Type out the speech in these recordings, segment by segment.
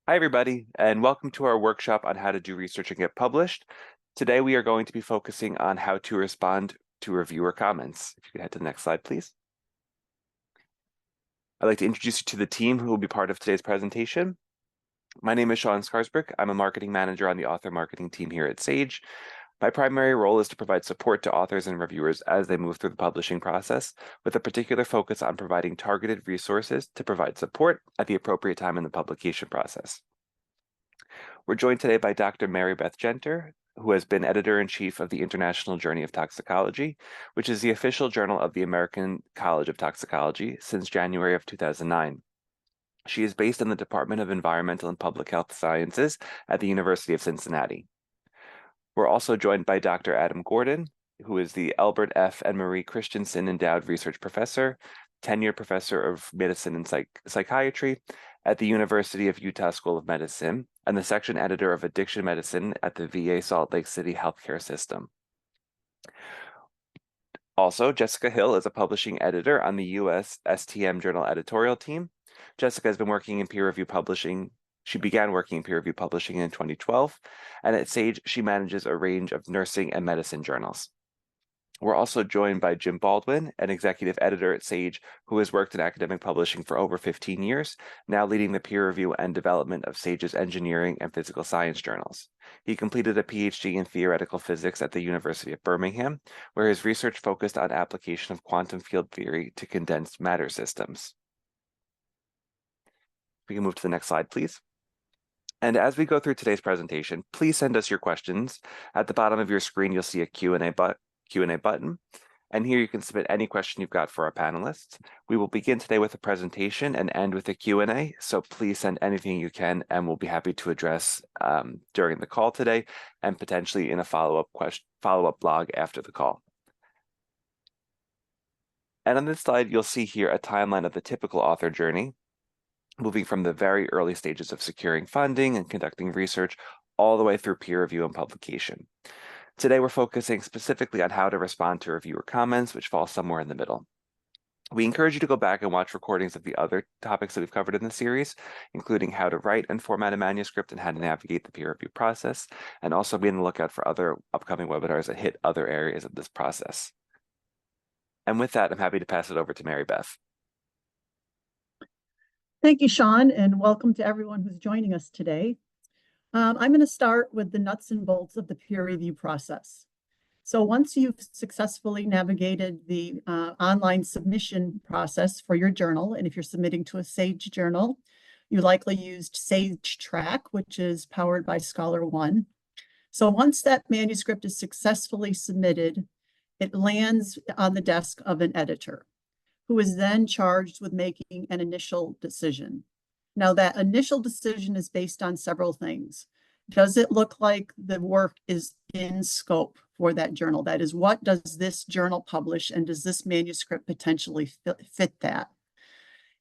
Hi, everybody, and welcome to our workshop on how to do research and get published. Today, we are going to be focusing on how to respond to reviewer comments. If you could head to the next slide, please. I'd like to introduce you to the team who will be part of today's presentation. My name is Sean Skarsbrick. I'm a marketing manager on the author marketing team here at Sage. My primary role is to provide support to authors and reviewers as they move through the publishing process, with a particular focus on providing targeted resources to provide support at the appropriate time in the publication process. We're joined today by Dr. Mary Beth Genter, who has been editor-in-chief of the International Journey of Toxicology, which is the official journal of the American College of Toxicology since January of 2009. She is based in the Department of Environmental and Public Health Sciences at the University of Cincinnati. We're also joined by Dr. Adam Gordon, who is the Albert F. and Marie Christensen Endowed Research Professor, tenured professor of medicine and psychiatry at the University of Utah School of Medicine, and the section editor of addiction medicine at the VA Salt Lake City Healthcare System. Also, Jessica Hill is a publishing editor on the US STM Journal editorial team. Jessica has been working in peer review publishing. She began working in peer review publishing in 2012, and at Sage, she manages a range of nursing and medicine journals. We're also joined by Jim Baldwin, an executive editor at Sage, who has worked in academic publishing for over 15 years, now leading the peer review and development of Sage's engineering and physical science journals. He completed a PhD in theoretical physics at the University of Birmingham, where his research focused on application of quantum field theory to condensed matter systems. We can move to the next slide, please. And as we go through today's presentation, please send us your questions. At the bottom of your screen, you'll see a Q&A button. And here you can submit any question you've got for our panelists. We will begin today with a presentation and end with a Q&A. So please send anything you can, and we'll be happy to address during the call today and potentially in a follow-up blog after the call. And on this slide, you'll see here a timeline of the typical author journey, moving from the very early stages of securing funding and conducting research all the way through peer review and publication. Today, we're focusing specifically on how to respond to reviewer comments, which fall somewhere in the middle. We encourage you to go back and watch recordings of the other topics that we've covered in the series, including how to write and format a manuscript and how to navigate the peer review process, and also be on the lookout for other upcoming webinars that hit other areas of this process. And with that, I'm happy to pass it over to Mary Beth. Thank you, Sean, and welcome to everyone who's joining us today. I'm going to start with the nuts and bolts of the peer review process. So once you've successfully navigated the online submission process for your journal, and if you're submitting to a Sage journal, you likely used Sage Track, which is powered by ScholarOne. So once that manuscript is successfully submitted, it lands on the desk of an editor, who is then charged with making an initial decision. Now, that initial decision is based on several things. Does it look like the work is in scope for that journal? That is, what does this journal publish, and does this manuscript potentially fit that?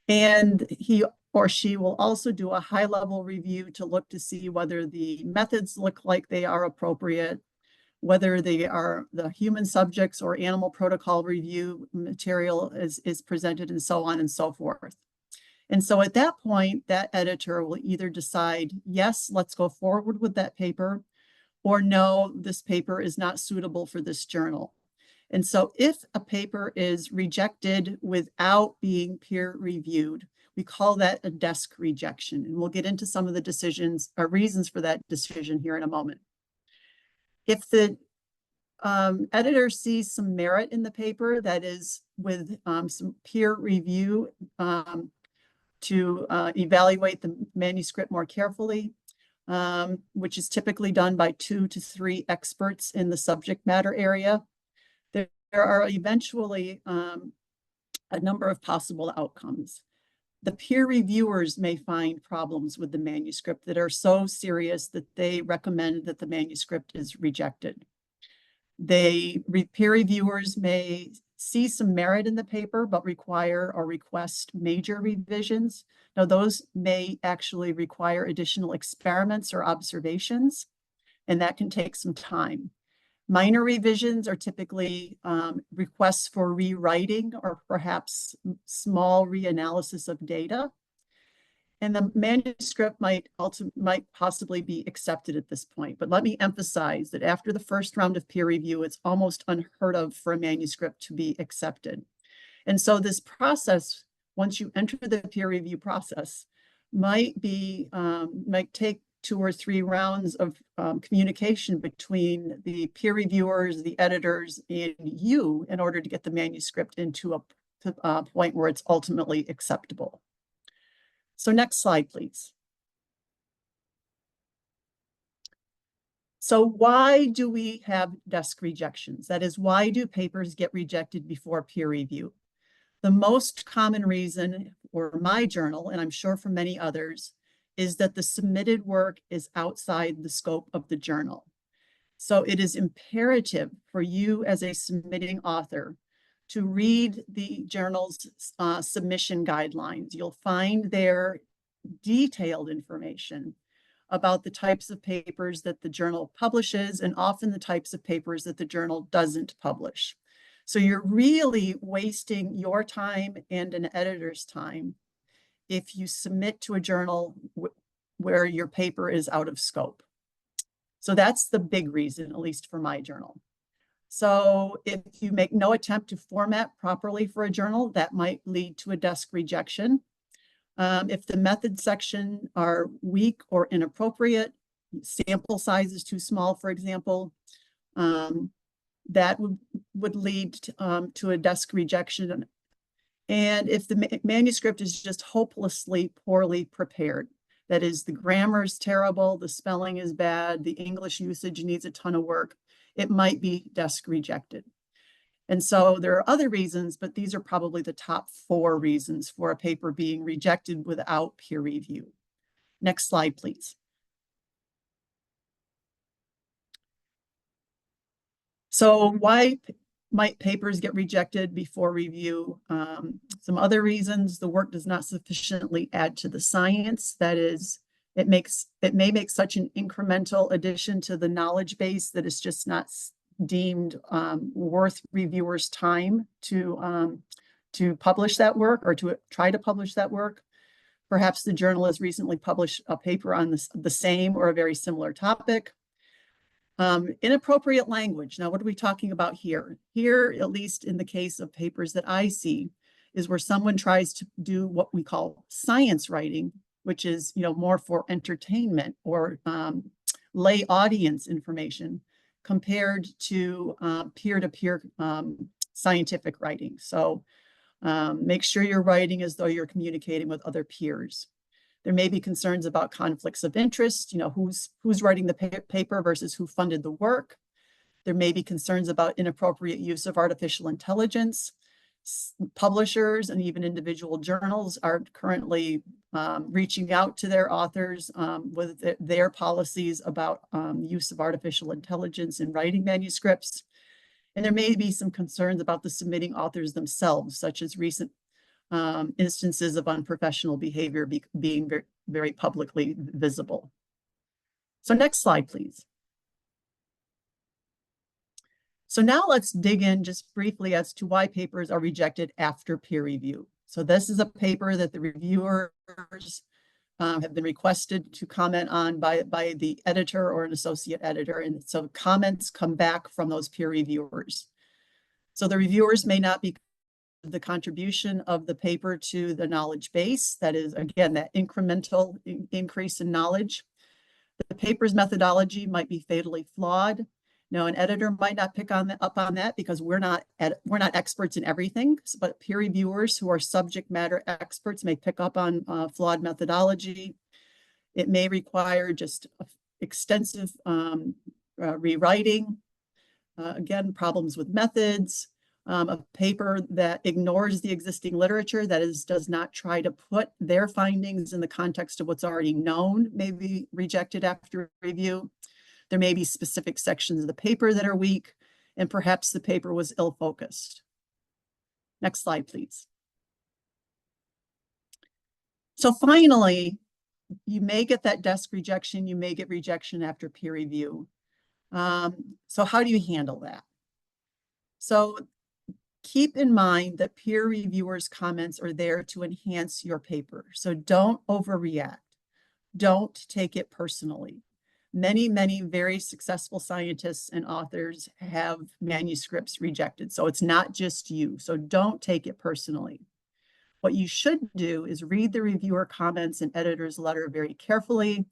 And he or she will also do a high-level review to look to see whether the methods look like they are appropriate, whether they are the human subjects or animal protocol review material is presented, and so on and so forth. And so at that point, that editor will either decide, yes, let's go forward with that paper, or no, this paper is not suitable for this journal. And so if a paper is rejected without being peer reviewed, we call that a desk rejection. And we'll get into some of the decisions or reasons for that decision here in a moment. If the editor sees some merit in the paper, that is with some peer review to evaluate the manuscript more carefully, which is typically done by 2 to 3 experts in the subject matter area, there are eventually a number of possible outcomes. The peer reviewers may find problems with the manuscript that are so serious that they recommend that the manuscript is rejected. Peer reviewers may see some merit in the paper, but require or request major revisions. Now, those may actually require additional experiments or observations, and that can take some time. Minor revisions are typically requests for rewriting or perhaps small reanalysis of data. And the manuscript might possibly be accepted at this point. But let me emphasize that after the first round of peer review, it's almost unheard of for a manuscript to be accepted. And so this process, once you enter the peer review process, might take 2 or 3 rounds of communication between the peer reviewers, the editors, and you in order to get the manuscript into a point where it's ultimately acceptable. So next slide, please. So why do we have desk rejections? That is, why do papers get rejected before peer review? The most common reason for my journal, and I'm sure for many others, is that the submitted work is outside the scope of the journal. So it is imperative for you as a submitting author to read the journal's submission guidelines. You'll find there detailed information about the types of papers that the journal publishes and often the types of papers that the journal doesn't publish. So you're really wasting your time and an editor's time if you submit to a journal where your paper is out of scope. So that's the big reason, at least for my journal. So if you make no attempt to format properly for a journal, that might lead to a desk rejection. If the method section are weak or inappropriate, sample size is too small, for example, that would lead to a desk rejection. And if the manuscript is just hopelessly poorly prepared, that is, the grammar is terrible, the spelling is bad, the English usage needs a ton of work, it might be desk rejected. And so there are other reasons, but these are probably the top 4 reasons for a paper being rejected without peer review. Next slide, please. So why might papers get rejected before review? Some other reasons: the work does not sufficiently add to the science. That is, it may make such an incremental addition to the knowledge base that it's just not deemed worth reviewers' time to publish that work or to try to publish that work. Perhaps the journal has recently published a paper on the same or a very similar topic. Inappropriate language. Now, what are we talking about here? Here, at least in the case of papers that I see, is where someone tries to do what we call science writing, which is, more for entertainment or lay audience information, compared to peer-to-peer scientific writing. So make sure you're writing as though you're communicating with other peers. There may be concerns about conflicts of interest, who's writing the paper versus who funded the work. There may be concerns about inappropriate use of artificial intelligence. Publishers and even individual journals are currently reaching out to their authors with their policies about use of artificial intelligence in writing manuscripts. And there may be some concerns about the submitting authors themselves, such as recent instances of unprofessional behavior being very, very publicly visible. So next slide, please. So now let's dig in just briefly as to why papers are rejected after peer review. So this is a paper that the reviewers have been requested to comment on by the editor or an associate editor. And so comments come back from those peer reviewers. So the reviewers may not be the contribution of the paper to the knowledge base. That is, again, that incremental increase in knowledge. The paper's methodology might be fatally flawed. Now, an editor might not pick up on that because we're not experts in everything, but peer reviewers who are subject matter experts may pick up on flawed methodology. It may require just extensive rewriting. Again, problems with methods. A paper that ignores the existing literature, that is, does not try to put their findings in the context of what's already known, may be rejected after review. There may be specific sections of the paper that are weak, and perhaps the paper was ill-focused. Next slide, please. So finally, you may get that desk rejection, you may get rejection after peer review. So how do you handle that? So Keep in mind that peer reviewers' comments are there to enhance your paper. So don't overreact. Don't take it personally. Many very successful scientists and authors have manuscripts rejected. So it's not just you. So don't take it personally. What you should do is read the reviewer comments and editor's letter very carefully,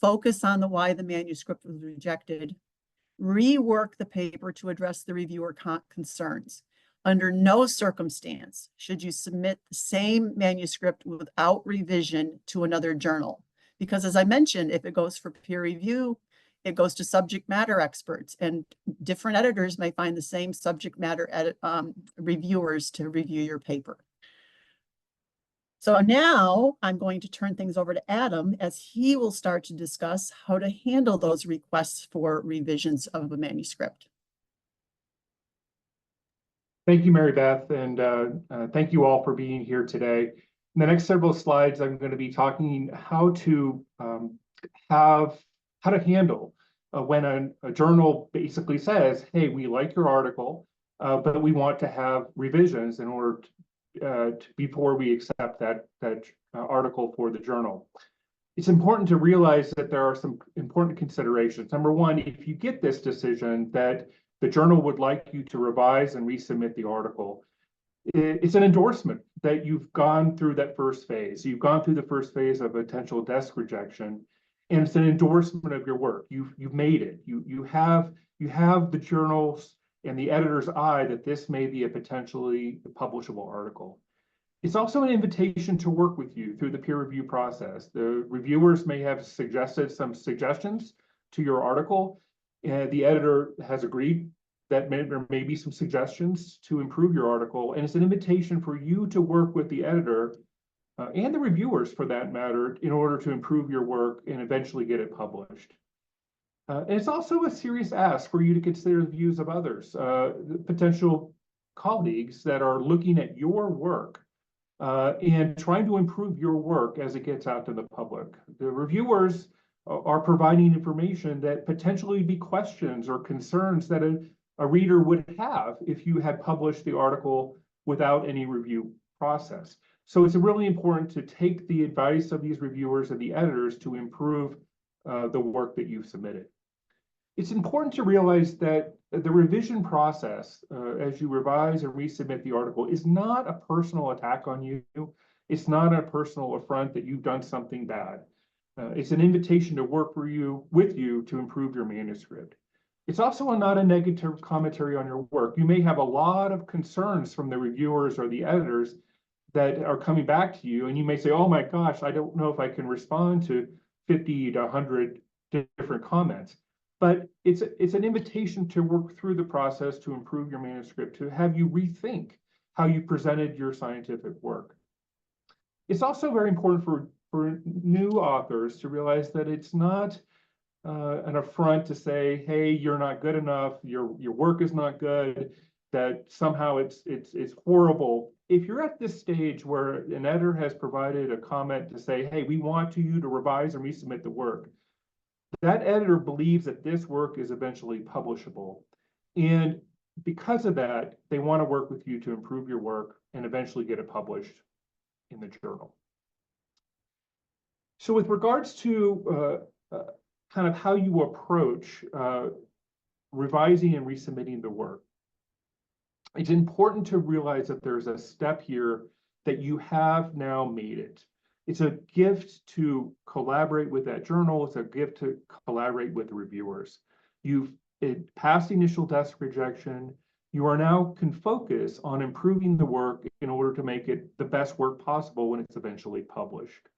focus on why the manuscript was rejected, rework the paper to address the reviewer concerns. Under no circumstance should you submit the same manuscript without revision to another journal. Because as I mentioned, if it goes for peer review, it goes to subject matter experts, and different editors may find the same subject matter reviewers to review your paper. So now I'm going to turn things over to Adam as he will start to discuss how to handle those requests for revisions of a manuscript. Thank you, Mary Beth, and thank you all for being here today. In the next several slides, I'm going to be talking how to handle when a journal basically says, "Hey, we like your article, but we want to have revisions in order before we accept that article for the journal." It's important to realize that there are some important considerations. Number one, if you get this decision that the journal would like you to revise and resubmit the article, it's an endorsement that you've gone through that first phase. You've gone through the first phase of potential desk rejection, and it's an endorsement of your work. You've made it. You have the journal's and the editor's eye that this may be a potentially publishable article. It's also an invitation to work with you through the peer review process. The reviewers may have suggested some suggestions to your article, and the editor has agreed that there may be some suggestions to improve your article, and it's an invitation for you to work with the editor and the reviewers, for that matter, in order to improve your work and eventually get it published. And it's also a serious ask for you to consider the views of others, potential colleagues that are looking at your work and trying to improve your work as it gets out to the public. The reviewers are providing information that potentially be questions or concerns that a reader would have if you had published the article without any review process. So it's really important to take the advice of these reviewers and the editors to improve the work that you've submitted. It's important to realize that the revision process, as you revise and resubmit the article, is not a personal attack on you. It's not a personal affront that you've done something bad. It's an invitation to work with you to improve your manuscript. It's also not a negative commentary on your work. You may have a lot of concerns from the reviewers or the editors that are coming back to you, and you may say, "Oh my gosh, I don't know if I can respond to 50 to 100 different comments." But it's an invitation to work through the process to improve your manuscript, to have you rethink how you presented your scientific work. It's also very important for new authors to realize that it's not an affront to say, "Hey, you're not good enough, your work is not good," that somehow it's horrible. If you're at this stage where an editor has provided a comment to say, "Hey, we want you to revise and resubmit the work," that editor believes that this work is eventually publishable. And because of that, they want to work with you to improve your work and eventually get it published in the journal. So with regards to kind of how you approach revising and resubmitting the work, it's important to realize that there's a step here that you have now made it. It's a gift to collaborate with that journal. It's a gift to collaborate with the reviewers. You've passed the initial desk rejection. You are now can focus on improving the work in order to make it the best work possible when it's eventually published.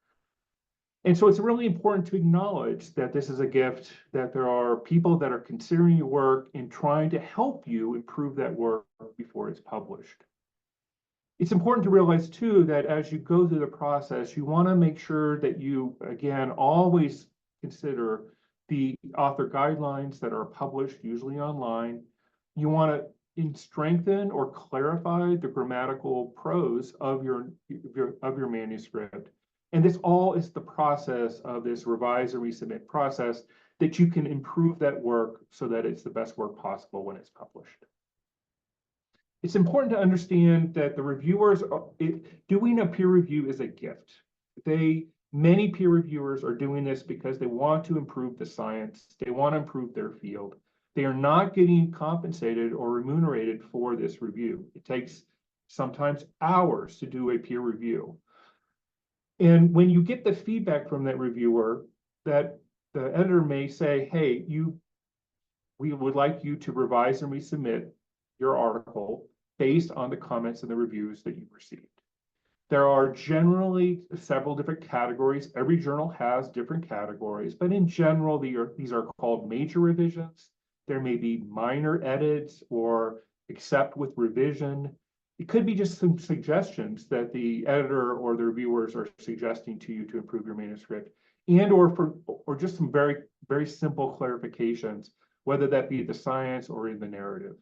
And so it's really important to acknowledge that this is a gift, that there are people that are considering your work and trying to help you improve that work before it's published. It's important to realize, too, that as you go through the process, you want to make sure that you, again, always consider the author guidelines that are published, usually online. You want to strengthen or clarify the grammatical prose of your manuscript. And this all is the process of this revise or resubmit process that you can improve that work so that it's the best work possible when it's published. It's important to understand that the reviewers, doing a peer review is a gift. Many peer reviewers are doing this because they want to improve the science. They want to improve their field. They are not getting compensated or remunerated for this review. It takes sometimes hours to do a peer review. And when you get the feedback from that reviewer, that the editor may say, hey, we would like you to revise and resubmit your article based on the comments and the reviews that you've received. There are generally several different categories. Every journal has different categories, but in general, these are called major revisions. There may be minor edits or accept with revision. It could be just some suggestions that the editor or the reviewers are suggesting to you to improve your manuscript, and or just some very, very simple clarifications, whether that be the science or in the narrative.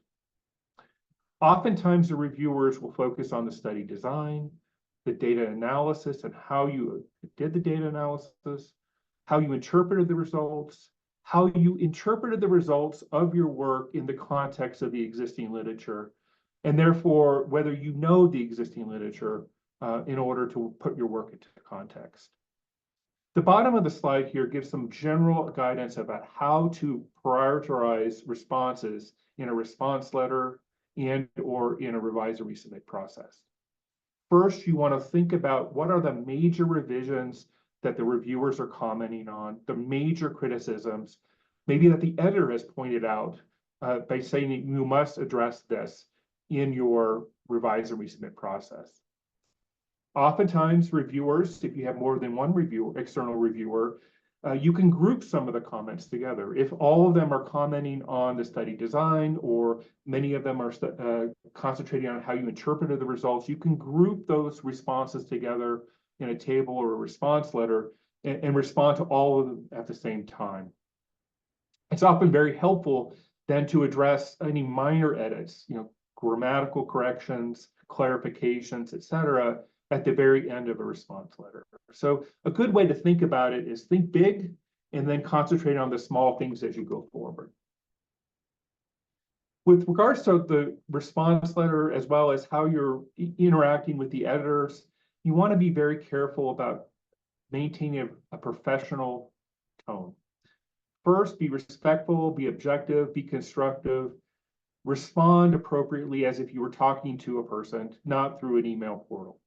Oftentimes, the reviewers will focus on the study design, the data analysis and how you did the data analysis, how you interpreted the results, how you interpreted the results of your work in the context of the existing literature, and therefore whether you know the existing literature in order to put your work into context. The bottom of the slide here gives some general guidance about how to prioritize responses in a response letter and or in a revise or resubmit process. First, you want to think about what are the major revisions that the reviewers are commenting on, the major criticisms, maybe that the editor has pointed out by saying that you must address this in your revise and resubmit process. Oftentimes, reviewers, if you have more than one external reviewer, you can group some of the comments together. If all of them are commenting on the study design, or many of them are concentrating on how you interpreted the results, you can group those responses together in a table or a response letter and respond to all of them at the same time. It's often very helpful then to address any minor edits, grammatical corrections, clarifications, etc., at the very end of a response letter. So a good way to think about it is think big and then concentrate on the small things as you go forward. With regards to the response letter, as well as how you're interacting with the editors, you want to be very careful about maintaining a professional tone. First, be respectful, be objective, be constructive, respond appropriately as if you were talking to a person, not through an email portal.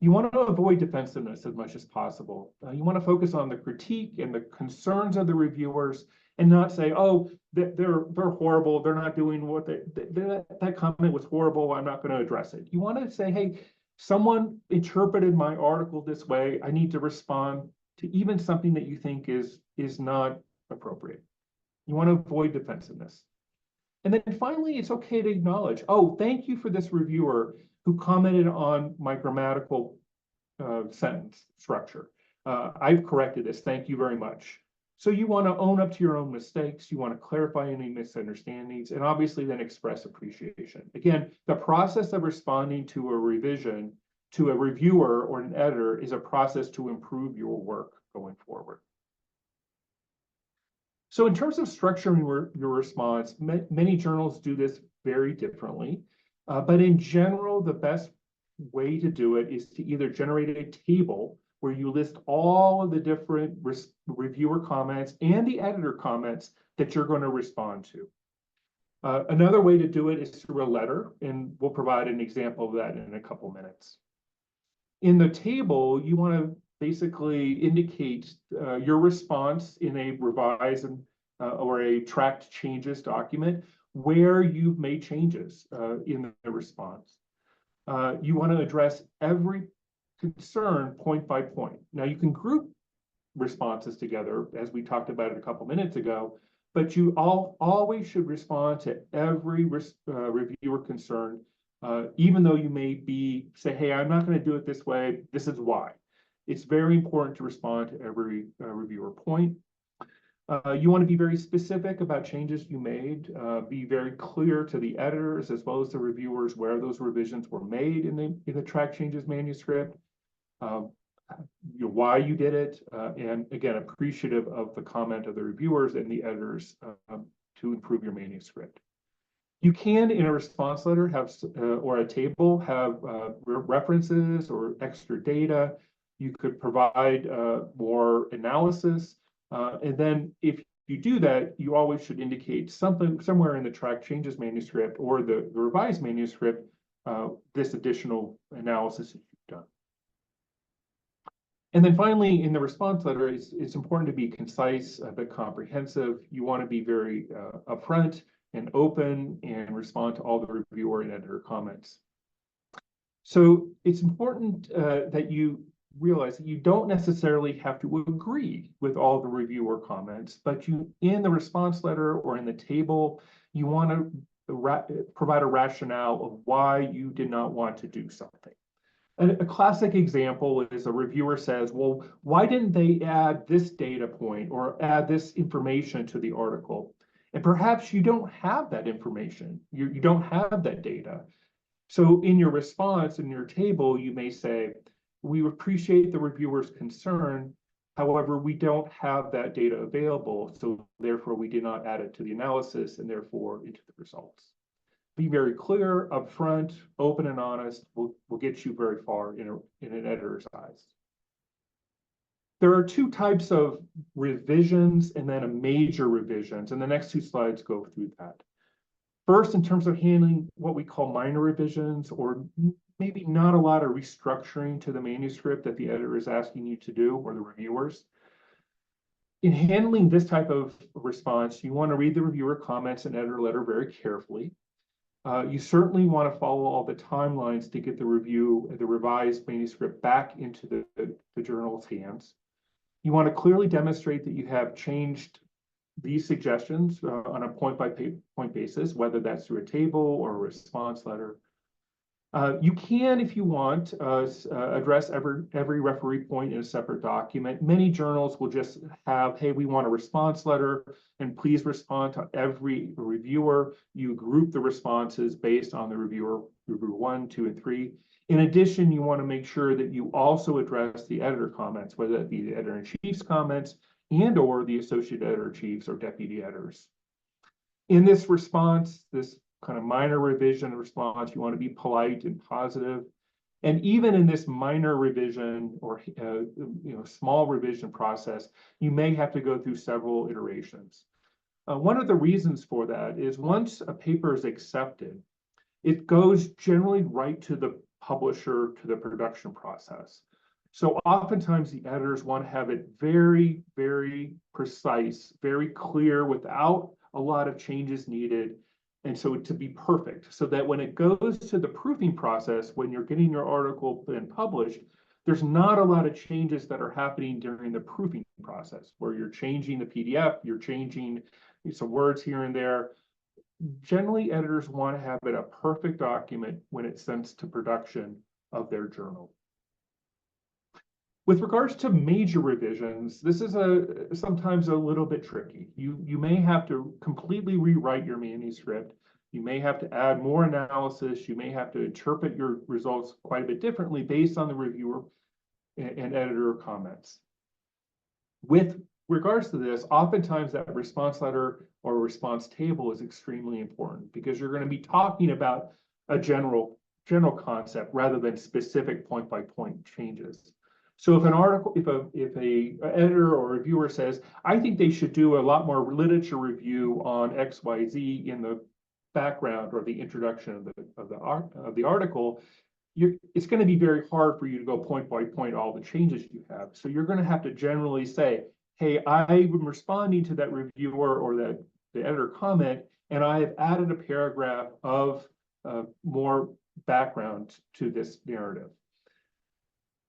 You want to avoid defensiveness as much as possible. You want to focus on the critique and the concerns of the reviewers and not say, oh, they're horrible, they're not doing what that comment was horrible, I'm not going to address it. You want to say, hey, someone interpreted my article this way, I need to respond to even something that you think is not appropriate. You want to avoid defensiveness. And then finally, it's okay to acknowledge, oh, thank you for this reviewer who commented on my grammatical sentence structure. I've corrected this, thank you very much. So you want to own up to your own mistakes, you want to clarify any misunderstandings, and obviously then express appreciation. Again, the process of responding to a revision to a reviewer or an editor is a process to improve your work going forward. So in terms of structuring your response, many journals do this very differently. But in general, the best way to do it is to either generate a table where you list all of the different reviewer comments and the editor comments that you're going to respond to. Another way to do it is through a letter, and we'll provide an example of that in a couple minutes. In the table, you want to basically indicate your response in a revise or a tracked changes document where you've made changes in the response. You want to address every concern point by point. Now you can group responses together, as we talked about it a couple minutes ago, but you always should respond to every reviewer concern, even though you may say, hey, I'm not going to do it this way, this is why. It's very important to respond to every reviewer point. You want to be very specific about changes you made, be very clear to the editors as well as the reviewers where those revisions were made in the track changes manuscript, why you did it, and again, appreciative of the comment of the reviewers and the editors to improve your manuscript. You can, in a response letter, have or a table have references or extra data. You could provide more analysis, and then if you do that, you always should indicate something somewhere in the track changes manuscript or the revised manuscript this additional analysis that you've done. And then finally, in the response letter, it's important to be concise but comprehensive. You want to be very upfront and open and respond to all the reviewer and editor comments. So it's important that you realize that you don't necessarily have to agree with all the reviewer comments, but you, in the response letter or in the table, you want to provide a rationale of why you did not want to do something. A classic example is a reviewer says, well, why didn't they add this data point or add this information to the article? And perhaps you don't have that information. You don't have that data. So in your response, in your table, you may say, we appreciate the reviewer's concern. However, we don't have that data available. So therefore, we did not add it to the analysis and therefore into the results. Be very clear, upfront, open and honest will get you very far in an editor's eyes. There are two types of revisions and then a major revisions, and the next two slides go through that. First, in terms of handling what we call minor revisions, or maybe not a lot of restructuring to the manuscript that the editor is asking you to do, or the reviewers. In handling this type of response, you want to read the reviewer comments and editor letter very carefully. You certainly want to follow all the timelines to get the revised manuscript back into the journal's hands. You want to clearly demonstrate that you have changed these suggestions on a point-by-point basis, whether that's through a table or a response letter. You can, if you want, address every referee point in a separate document. Many journals will just have, hey, we want a response letter, and please respond to every reviewer. You group the responses based on the reviewer 1, 2, and 3. In addition, you want to make sure that you also address the editor comments, whether that be the editor-in-chief's comments and or the associate editor-in-chiefs or deputy editors. In this response, this kind of minor revision response, you want to be polite and positive. And even in this minor revision or small revision process, you may have to go through several iterations. One of the reasons for that is once a paper is accepted, it goes generally right to the publisher, to the production process. So oftentimes the editors want to have it very, very precise, very clear without a lot of changes needed. And so to be perfect, so that when it goes to the proofing process, when you're getting your article then published, there's not a lot of changes that are happening during the proofing process, where you're changing the PDF, you're changing some words here and there. Generally, editors want to have it a perfect document when it's sent to production of their journal. With regards to major revisions, this is sometimes a little bit tricky. You may have to completely rewrite your manuscript. You may have to add more analysis. You may have to interpret your results quite a bit differently based on the reviewer and editor comments. With regards to this, oftentimes that response letter or response table is extremely important because you're going to be talking about a general concept rather than specific point-by-point changes. So if an article, if a editor or reviewer says, I think they should do a lot more literature review on XYZ in the background or the introduction of the article, it's going to be very hard for you to go point by point all the changes you have. So you're going to have to generally say, hey, I'm responding to that reviewer or the editor comment, and I have added a paragraph of more background to this narrative.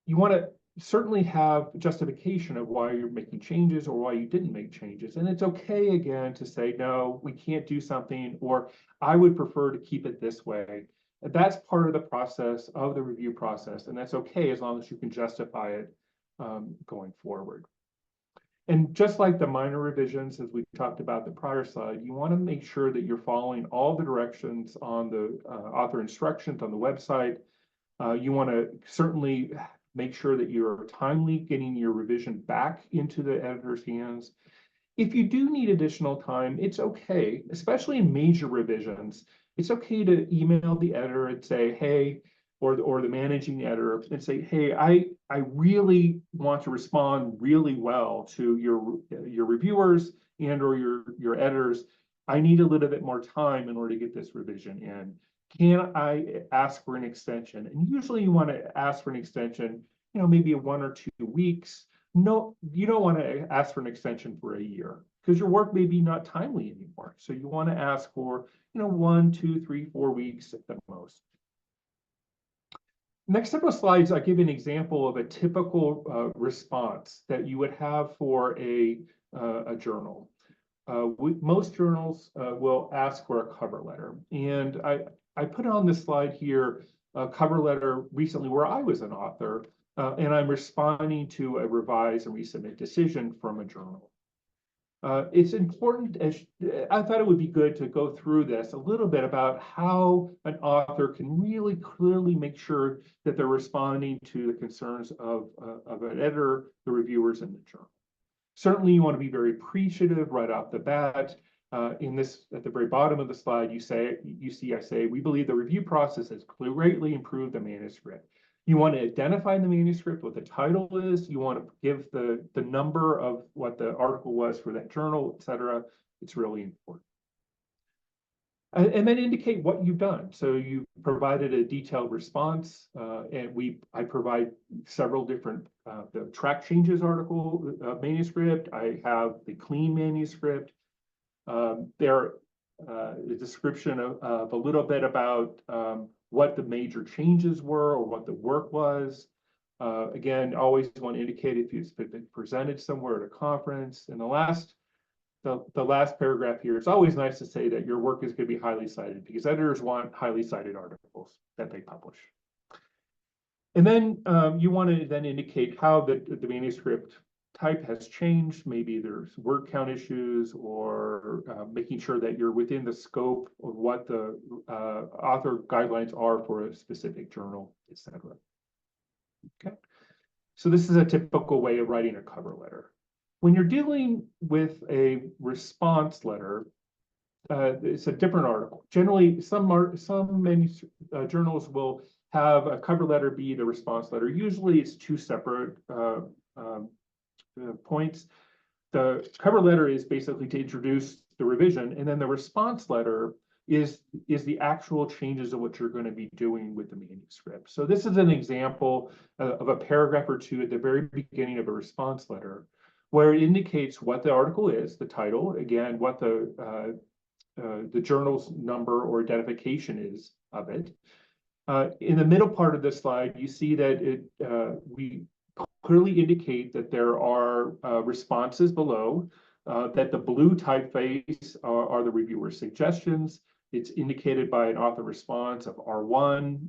You want to certainly have justification of why you're making changes or why you didn't make changes. And it's okay, again, to say, no, we can't do something, or I would prefer to keep it this way. That's part of the process of the review process, and that's okay as long as you can justify it going forward. And just like the minor revisions, as we talked about the prior slide, you want to make sure that you're following all the directions on the author instructions on the website. You want to certainly make sure that you're timely getting your revision back into the editor's hands. If you do need additional time, it's okay, especially in major revisions. it's okay to email the editor and say, hey, or the managing editor and say, hey, I really want to respond really well to your reviewers and or your editors. I need a little bit more time in order to get this revision in. Can I ask for an extension? And usually you want to ask for an extension, maybe 1 or 2 weeks. No, you don't want to ask for an extension for a year because your work may be not timely anymore. So you want to ask for, 1, 2, 3, 4 weeks at the most. Next couple of slides, I'll give you an example of a typical response that you would have for a journal. Most journals will ask for a cover letter. And I put on this slide here a cover letter recently where I was an author, and I'm responding to a revise and resubmit decision from a journal. It's important, I thought it would be good to go through this a little bit about how an author can really clearly make sure that they're responding to the concerns of an editor, the reviewers, and the journal. Certainly, you want to be very appreciative right off the bat. In this, at the very bottom of the slide, I say, we believe the review process has greatly improved the manuscript. You want to identify the manuscript, what the title is. You want to give the number of what the article was for that journal, et cetera. It's really important. And then indicate what you've done. So you provided a detailed response, and I provide several different the track changes article manuscript. I have the clean manuscript. The description of a little bit about what the major changes were or what the work was. Again, always want to indicate if it's been presented somewhere at a conference. And the last paragraph here, it's always nice to say that your work is going to be highly cited because editors want highly cited articles that they publish. And then you want to then indicate how the manuscript type has changed. Maybe there's word count issues or making sure that you're within the scope of what the author guidelines are for a specific journal, etc. Okay, so this is a typical way of writing a cover letter. When you're dealing with a response letter, it's a different article. Generally, some journals will have a cover letter be the response letter. Usually, it's 2 separate points. The cover letter is basically to introduce the revision, and then the response letter is the actual changes of what you're going to be doing with the manuscript. So this is an example of a paragraph or 2 at the very beginning of a response letter, where it indicates what the article is, the title, again, what the journal's number or identification is of it. In the middle part of this slide, you see that we clearly indicate that there are responses below, that the blue typeface are the reviewer's suggestions. It's indicated by an author response of R1,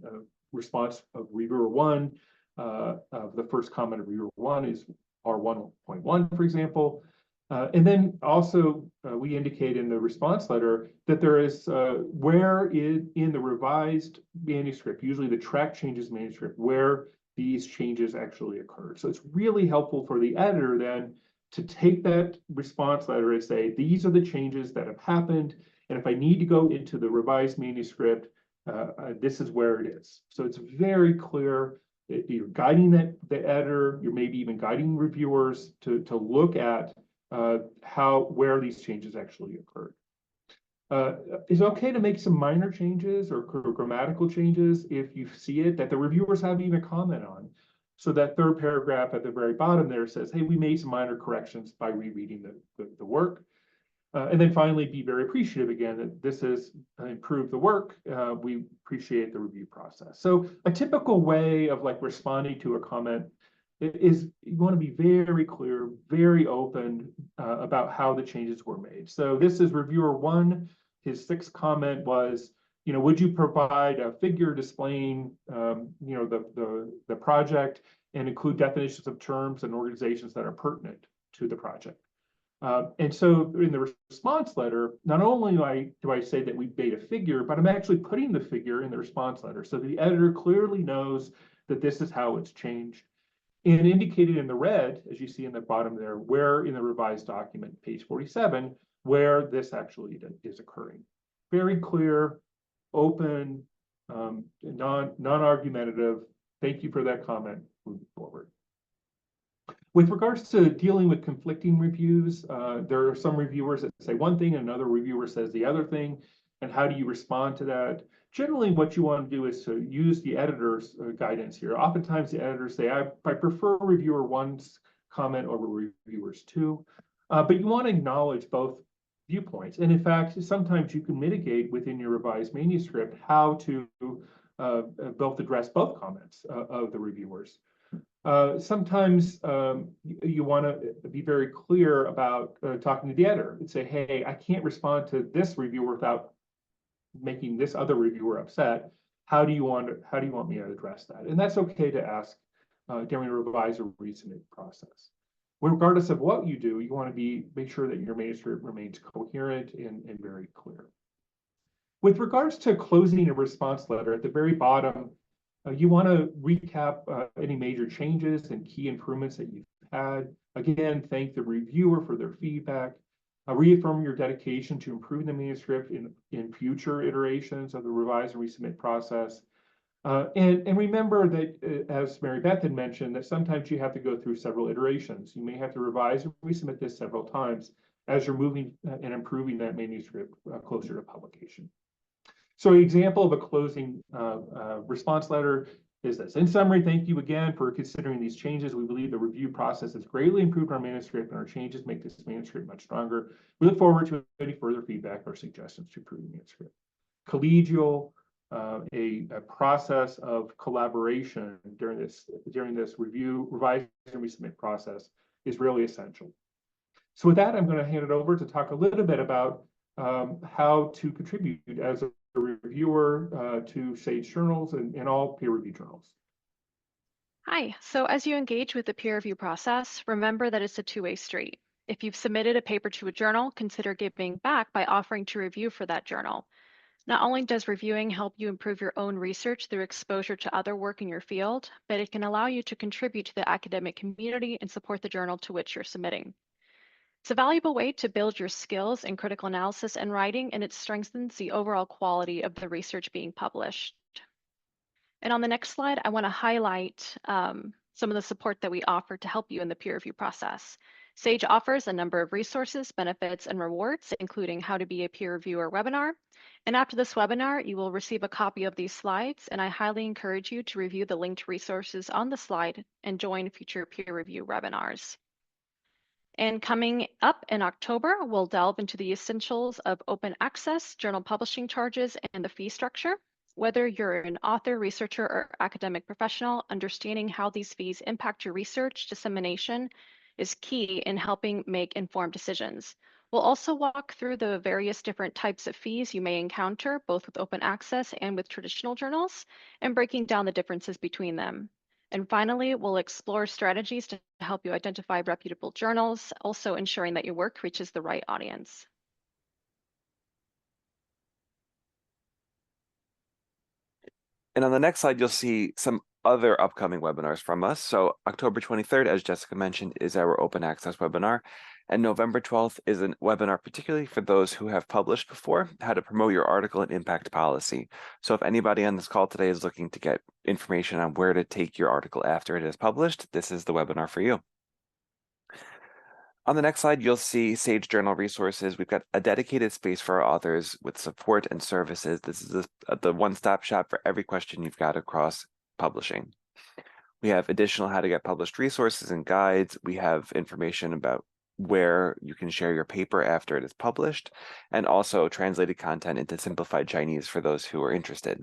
response of reviewer 1. Of the first comment of reviewer 1 is R1.1, for example. And then also we indicate in the response letter that there is where in the revised manuscript, usually the track changes manuscript, where these changes actually occurred. So it's really helpful for the editor then to take that response letter and say, these are the changes that have happened. And if I need to go into the revised manuscript, this is where it is. So it's very clear. You're guiding the editor, you're maybe even guiding reviewers to look at where these changes actually occurred. It's okay to make some minor changes or grammatical changes if you see it that the reviewers haven't even comment on. So that third paragraph at the very bottom there says, hey, we made some minor corrections by rereading the work. And then finally, be very appreciative again that this has improved the work. We appreciate the review process. So a typical way of responding to a comment is you want to be very clear, very open about how the changes were made. So this is reviewer 1. His 6th comment was, would you provide a figure displaying, the project and include definitions of terms and organizations that are pertinent to the project. And so in the response letter, not only do I say that we made a figure, but I'm actually putting the figure in the response letter. So the editor clearly knows that this is how it's changed. And indicated in the red, as you see in the bottom there, where in the revised document, page 47, where this actually is occurring. Very clear, open, non-argumentative. Thank you for that comment. Moving forward. With regards to dealing with conflicting reviews, there are some reviewers that say one thing and another reviewer says the other thing. And how do you respond to that? Generally, what you want to do is to use the editor's guidance here. Oftentimes, the editors say, I prefer reviewer one's comment over reviewers two. But you want to acknowledge both viewpoints. And in fact, sometimes you can mitigate within your revised manuscript how to both address both comments of the reviewers. Sometimes you want to be very clear about talking to the editor and say, hey, I can't respond to this reviewer without making this other reviewer upset. How do you want me to address that? And that's okay to ask during a revise or resubmit process. Regardless of what you do, you want to make sure that your manuscript remains coherent and very clear. With regards to closing a response letter, at the very bottom, you want to recap any major changes and key improvements that you've had. Again, thank the reviewer for their feedback. Reaffirm your dedication to improving the manuscript in future iterations of the revise and resubmit process. And remember that, as Mary Beth had mentioned, that sometimes you have to go through several iterations. You may have to revise and resubmit this several times as you're moving and improving that manuscript closer to publication. So an example of a closing response letter is this. In summary, thank you again for considering these changes. We believe the review process has greatly improved our manuscript, and our changes make this manuscript much stronger. We look forward to any further feedback or suggestions to improve the manuscript. Collegial, a process of collaboration during this review, revise, and resubmit process is really essential. So with that, I'm going to hand it over to talk a little bit about how to contribute as a reviewer to SAGE journals and all peer review journals. Hi, so as you engage with the peer review process, remember that it's a two-way street. If you've submitted a paper to a journal, consider giving back by offering to review for that journal. Not only does reviewing help you improve your own research through exposure to other work in your field, but it can allow you to contribute to the academic community and support the journal to which you're submitting. It's a valuable way to build your skills in critical analysis and writing, and it strengthens the overall quality of the research being published. And on the next slide, I want to highlight some of the support that we offer to help you in the peer review process. SAGE offers a number of resources, benefits, and rewards, including how to be a peer reviewer webinar. And after this webinar, you will receive a copy of these slides, and I highly encourage you to review the linked resources on the slide and join future peer review webinars. And coming up in October, we'll delve into the essentials of open access, journal publishing charges, and the fee structure. Whether you're an author, researcher, or academic professional, understanding how these fees impact your research dissemination is key in helping make informed decisions. We'll also walk through the various different types of fees you may encounter, both with open access and with traditional journals, and breaking down the differences between them. And finally, we'll explore strategies to help you identify reputable journals, also ensuring that your work reaches the right audience. And on the next slide, you'll see some other upcoming webinars from us. So October 23rd, as Jessica mentioned, is our open access webinar. And November 12th is a webinar particularly for those who have published before, how to promote your article and impact policy. So if anybody on this call today is looking to get information on where to take your article after it is published, this is the webinar for you. On the next slide, you'll see SAGE Journal resources. We've got a dedicated space for our authors with support and services. This is the one-stop shop for every question you've got across publishing. We have additional how to get published resources and guides. We have information about where you can share your paper after it is published, and also translated content into simplified Chinese for those who are interested.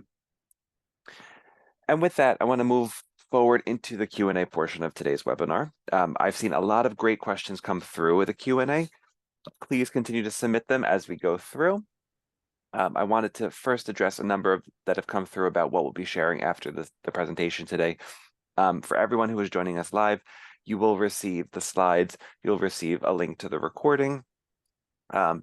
And with that, I want to move forward into the Q&A portion of today's webinar. I've seen a lot of great questions come through with the Q&A. Please continue to submit them as we go through. I wanted to first address a number that have come through about what we'll be sharing after the presentation today. For everyone who is joining us live, you will receive the slides, you'll receive a link to the recording, and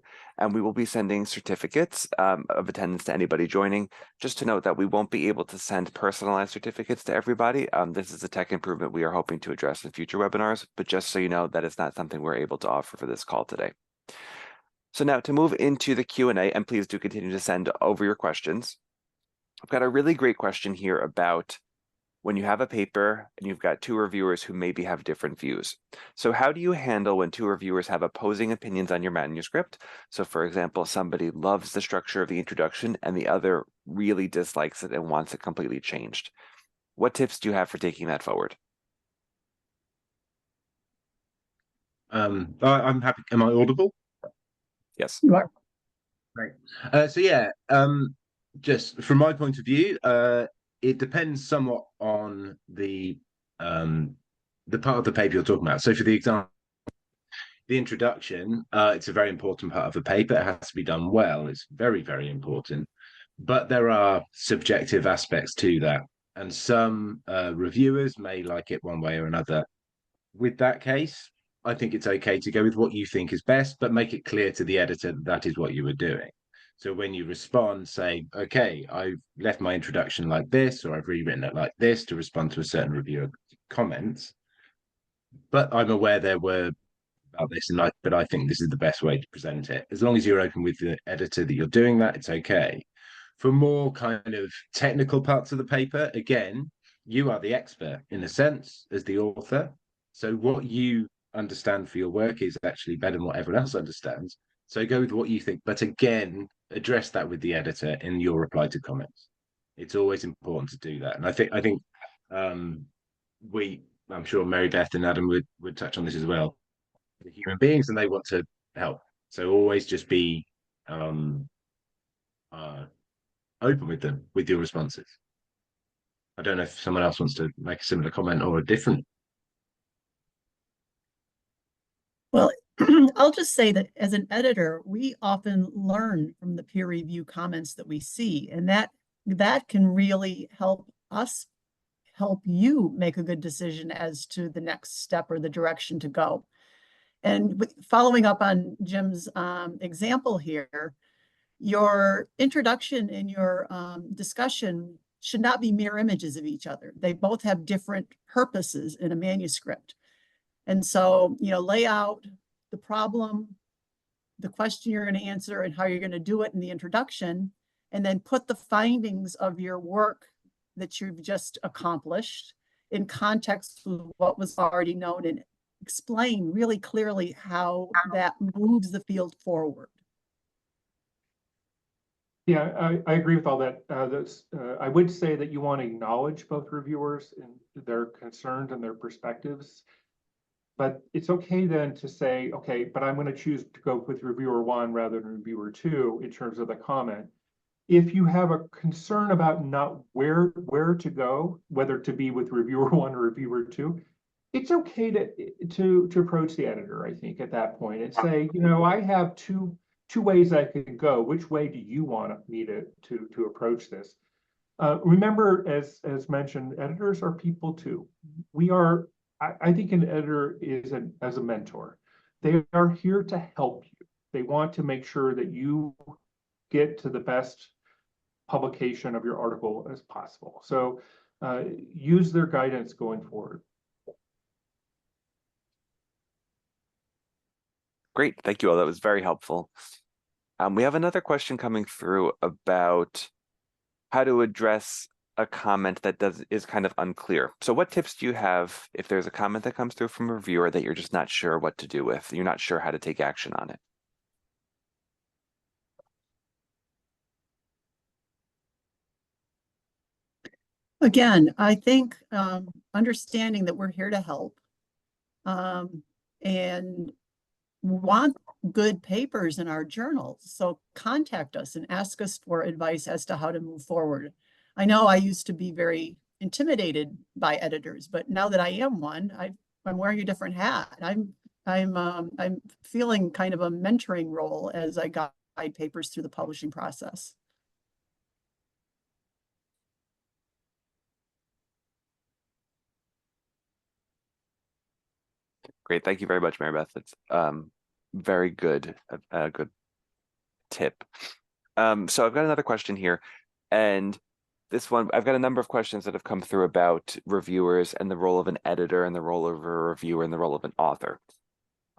we will be sending certificates of attendance to anybody joining. Just to note that we won't be able to send personalized certificates to everybody. This is a tech improvement we are hoping to address in future webinars, but just so you know that it's not something we're able to offer for this call today. So now to move into the Q&A, and please do continue to send over your questions. I've got a really great question here about when you have a paper and you've got two reviewers who maybe have different views. So how do you handle when two reviewers have opposing opinions on your manuscript? So for example, somebody loves the structure of the introduction and the other really dislikes it and wants it completely changed. What tips do you have for taking that forward? I'm happy. Am I audible? Yes. You are. Great. Just from my point of view, it depends somewhat on the part of the paper you're talking about. So for the example, the introduction, it's a very important part of the paper. It has to be done well. It's very, very important. But there are subjective aspects to that. And some reviewers may like it one way or another. With that case, I think it's okay to go with what you think is best, but make it clear to the editor that is what you were doing. So when you respond, say, okay, I've left my introduction like this, or I've rewritten it like this to respond to a certain reviewer comments. But I'm aware there were about this, but I think this is the best way to present it. As long as you're open with the editor that you're doing that, it's okay. For more kind of technical parts of the paper, again, you are the expert in a sense as the author. So what you understand for your work is actually better than what everyone else understands. So go with what you think, but again, address that with the editor in your reply to comments. It's always important to do that. And I think I'm sure Mary Beth and Adam would touch on this as well. They're human beings and they want to help. So always just be open with them, with your responses. I don't know if someone else wants to make a similar comment or a different. Well, I'll just say that as an editor, we often learn from the peer review comments that we see, and that can really help us help you make a good decision as to the next step or the direction to go. And following up on Jim's example here, your introduction and your discussion should not be mirror images of each other. They both have different purposes in a manuscript. And so, lay out the problem, the question you're going to answer, and how you're going to do it in the introduction, and then put the findings of your work that you've just accomplished in context with what was already known, and explain really clearly how that moves the field forward. Yeah, I agree with all that. I would say that you want to acknowledge both reviewers and their concerns and their perspectives. But it's okay then to say, okay, but I'm going to choose to go with reviewer 1 rather than reviewer 2 in terms of the comment. If you have a concern about not where to go, whether to be with reviewer 1 or reviewer 2, it's okay to approach the editor, I think, at that point and say, I have two ways I could go. Which way do you want me to approach this? Remember, as mentioned, editors are people too. I think an editor is as a mentor. They are here to help you. They want to make sure that you get to the best publication of your article as possible. So use their guidance going forward. Great, thank you all. That was very helpful. We have another question coming through about how to address a comment that is kind of unclear. So what tips do you have if there's a comment that comes through from a reviewer that you're just not sure what to do with? You're not sure how to take action on it. Again, I think understanding that we're here to help and want good papers in our journals. So contact us and ask us for advice as to how to move forward. I know I used to be very intimidated by editors, but now that I am one, I'm wearing a different hat. I'm feeling kind of a mentoring role as I guide papers through the publishing process. Great, thank you very much, Mary Beth. That's very good, a good tip. So I've got another question here, and this one, I've got a number of questions that have come through about reviewers and the role of an editor and the role of a reviewer and the role of an author.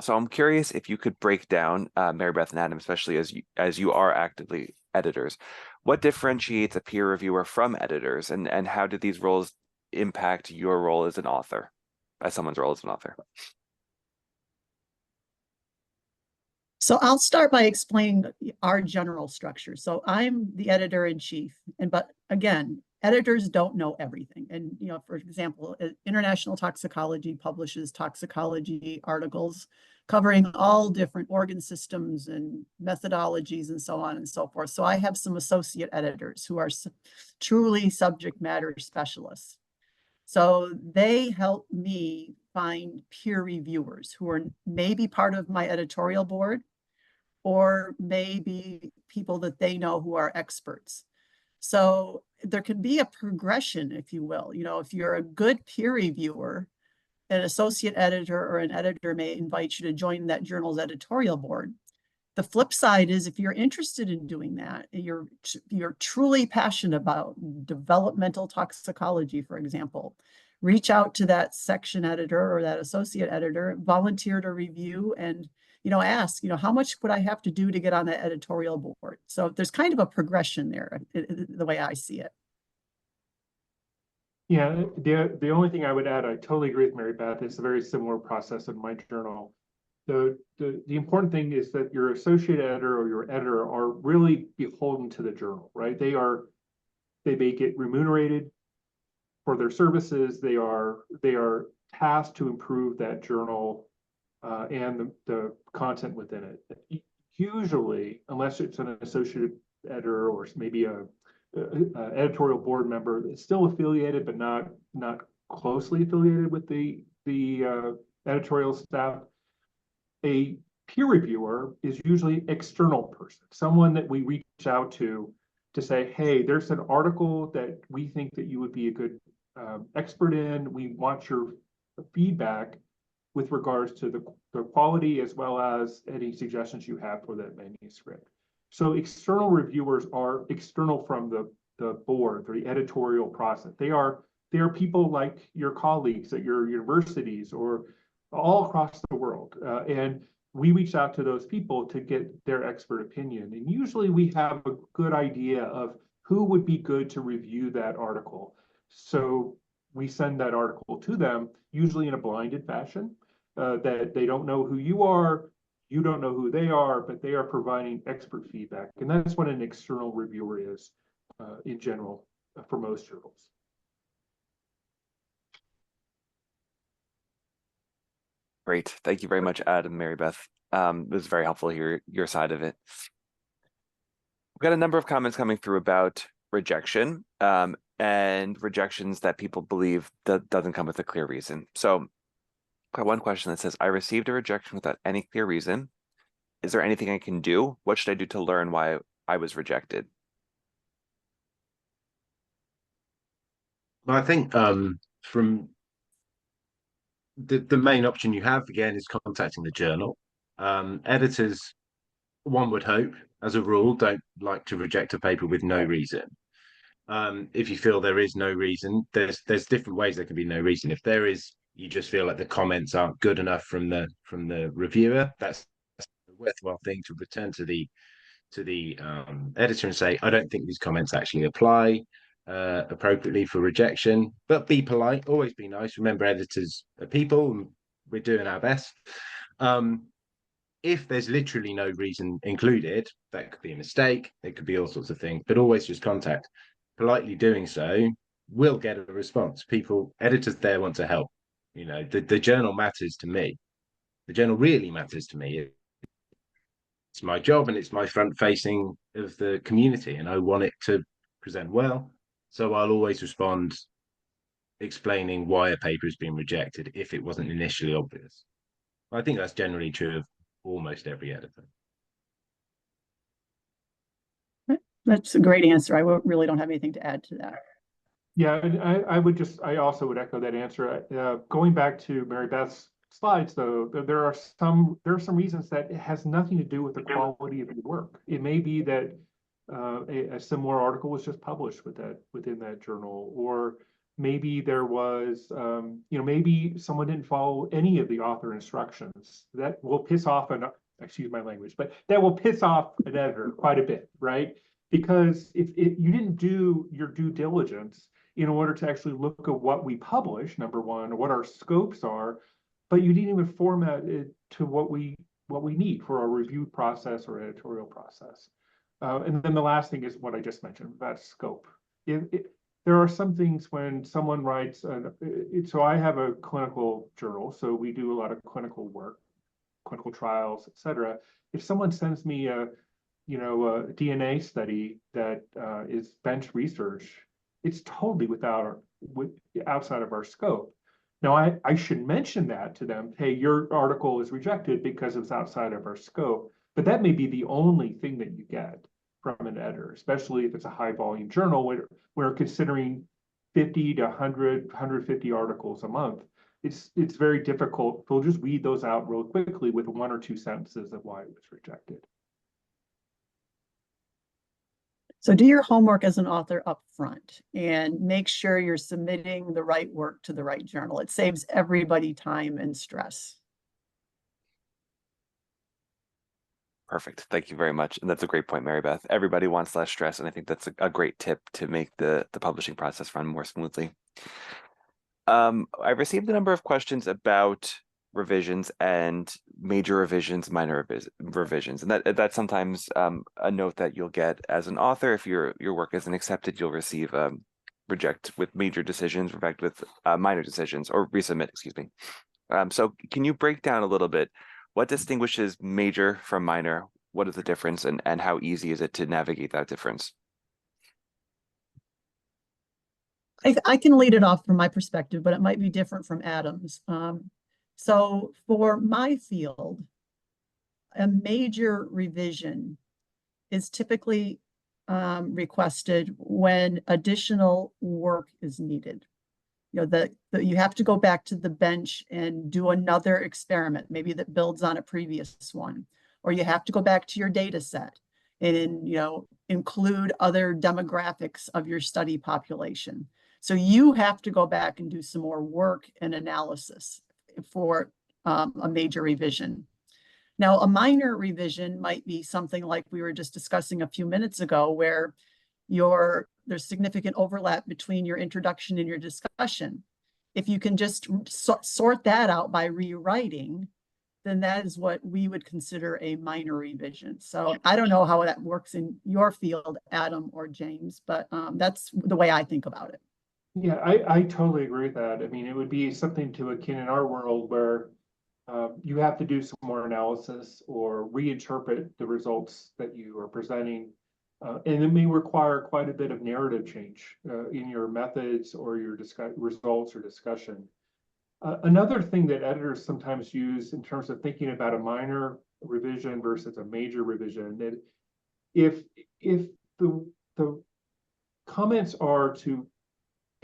So I'm curious if you could break down, Mary Beth and Adam, especially as you are actively editors. What differentiates a peer reviewer from editors, and how do these roles impact your role as an author, as someone's role as an author? So I'll start by explaining our general structure. So I'm the editor-in-chief, but again, editors don't know everything. And for example, International Toxicology publishes toxicology articles covering all different organ systems and methodologies and so on and so forth. So I have some associate editors who are truly subject matter specialists. So they help me find peer reviewers who are maybe part of my editorial board, or maybe people that they know who are experts. So there can be a progression, if you will. If you're a good peer reviewer, an associate editor or an editor may invite you to join that journal's editorial board. The flip side is, if you're interested in doing that, you're truly passionate about developmental toxicology, for example, reach out to that section editor or that associate editor, volunteer to review, and ask, how much would I have to do to get on that editorial board? So there's kind of a progression there, the way I see it. Yeah, the only thing I would add, I totally agree with Mary Beth. It's a very similar process in my journal. The important thing is that your associate editor or your editor are really beholden to the journal, right? They may get remunerated for their services. They are tasked to improve that journal and the content within it. Usually, unless it's an associate editor or maybe a editorial board member, it's still affiliated but not closely affiliated with the editorial staff. A peer reviewer is usually external person, someone that we reach out to say, hey, there's an article that we think that you would be a good expert in. We want your feedback with regards to the quality as well as any suggestions you have for that manuscript. So external reviewers are external from the board, the editorial process. They are people like your colleagues at your universities or all across the world. And we reach out to those people to get their expert opinion. And usually we have a good idea of who would be good to review that article. So we send that article to them, usually in a blinded fashion, that they don't know who you are, you don't know who they are, but they are providing expert feedback. And that's what an external reviewer is in general for most journals. Great. Thank you very much, Adam, Mary Beth. It was very helpful to hear your side of it. We've got a number of comments coming through about rejection and rejections that people believe that doesn't come with a clear reason. So I've got one question that says, I received a rejection without any clear reason. Is there anything I can do? What should I do to learn why I was rejected? Well, I think from the main option you have, again, is contacting the journal. Editors, one would hope, as a rule, don't like to reject a paper with no reason. If you feel there is no reason, there's different ways there can be no reason. If there is, you just feel like the comments aren't good enough from the reviewer, that's a worthwhile thing to return to the editor and say, I don't think these comments actually apply appropriately for rejection, but be polite, always be nice. Remember, editors are people, and we're doing our best. If there's literally no reason included, that could be a mistake, it could be all sorts of things, but always just contact. Politely doing so will get a response. Editors there want to help. The journal matters to me. The journal really matters to me. It's my job and it's my front facing of the community, and I want it to present well. So I'll always respond explaining why a paper has been rejected if it wasn't initially obvious. I think that's generally true of almost every editor. That's a great answer. I really don't have anything to add to that. Yeah, and I also would echo that answer. Going back to Mary Beth's slides, though, there are some reasons that it has nothing to do with the quality of your work. It may be that a similar article was just published within that journal, or maybe there was, maybe someone didn't follow any of the author instructions. That will piss off excuse my language, but that will piss off an editor quite a bit, right? Because if you didn't do your due diligence in order to actually look at what we publish, number one, or what our scopes are, but you didn't even format it to what we need for our review process or editorial process. And then the last thing is what I just mentioned, that scope. There are some things when someone writes, so I have a clinical journal, so we do a lot of clinical work, clinical trials, et cetera. If someone sends me a DNA study that is bench research, it's totally outside of our scope. Now, I should mention that to them, hey, your article is rejected because it's outside of our scope, but that may be the only thing that you get from an editor, especially if it's a high volume journal where we're considering 50 to 100, 150 articles a month. It's very difficult. We'll just weed those out real quickly with 1 or 2 sentences of why it was rejected. So do your homework as an author up front and make sure you're submitting the right work to the right journal. It saves everybody time and stress. Perfect. Thank you very much. And that's a great point, Mary Beth. Everybody wants less stress, and I think that's a great tip to make the publishing process run more smoothly. I received a number of questions about revisions and major revisions, minor revisions, and that's sometimes a note that you'll get as an author. If your work isn't accepted, you'll receive reject with major decisions, reject with minor decisions, or resubmit, excuse me. So can you break down a little bit what distinguishes major from minor? What is the difference, and how easy is it to navigate that difference? I can lead it off from my perspective, but it might be different from Adam's. So for my field, a major revision is typically requested when additional work is needed. You know, you have to go back to the bench and do another experiment, maybe that builds on a previous one, or you have to go back to your data set and, include other demographics of your study population. So you have to go back and do some more work and analysis for a major revision. Now, a minor revision might be something like we were just discussing a few minutes ago, where there's significant overlap between your introduction and your discussion. If you can just sort that out by rewriting, then that is what we would consider a minor revision. So I don't know how that works in your field, Adam or James, but that's the way I think about it. Yeah, I totally agree with that. I mean, it would be something to akin in our world where you have to do some more analysis or reinterpret the results that you are presenting. And it may require quite a bit of narrative change in your methods or your results or discussion. Another thing that editors sometimes use in terms of thinking about a minor revision versus a major revision, that if the comments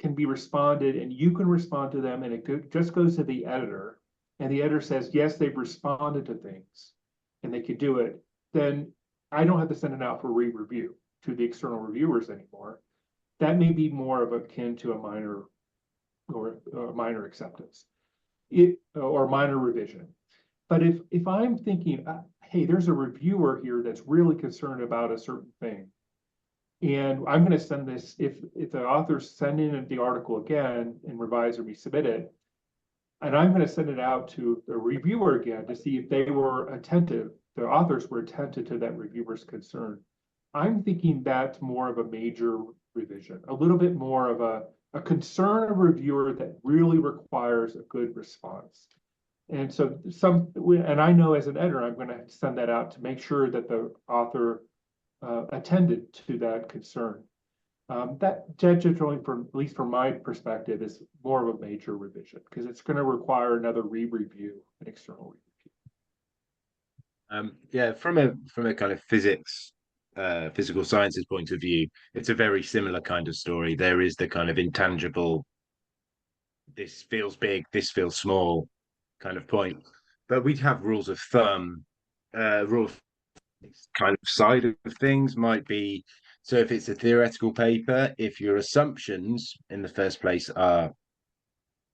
can be responded and you can respond to them, and it just goes to the editor, and the editor says, yes, they've responded to things and they could do it, then I don't have to send it out for re-review to the external reviewers anymore. That may be more of akin to a minor or minor acceptance or minor revision. But if I'm thinking, hey, there's a reviewer here that's really concerned about a certain thing, and I'm going to send this, if the authors send in the article again and revise or resubmit it, and I'm going to send it out to the reviewer again to see if they were attentive, the authors were attentive to that reviewer's concern. I'm thinking that's more of a major revision, a little bit more of a concern of a reviewer that really requires a good response. And so and I know as an editor, I'm going to send that out to make sure that the author attended to that concern. That generally, at least from my perspective, is more of a major revision because it's going to require another re-review, an external review. Yeah, from a kind of physical sciences point of view, it's a very similar kind of story. There is the kind of intangible, this feels big, this feels small kind of point, but we'd have rules of thumb. Rules kind of side of things might be, so if it's a theoretical paper, if your assumptions in the first place are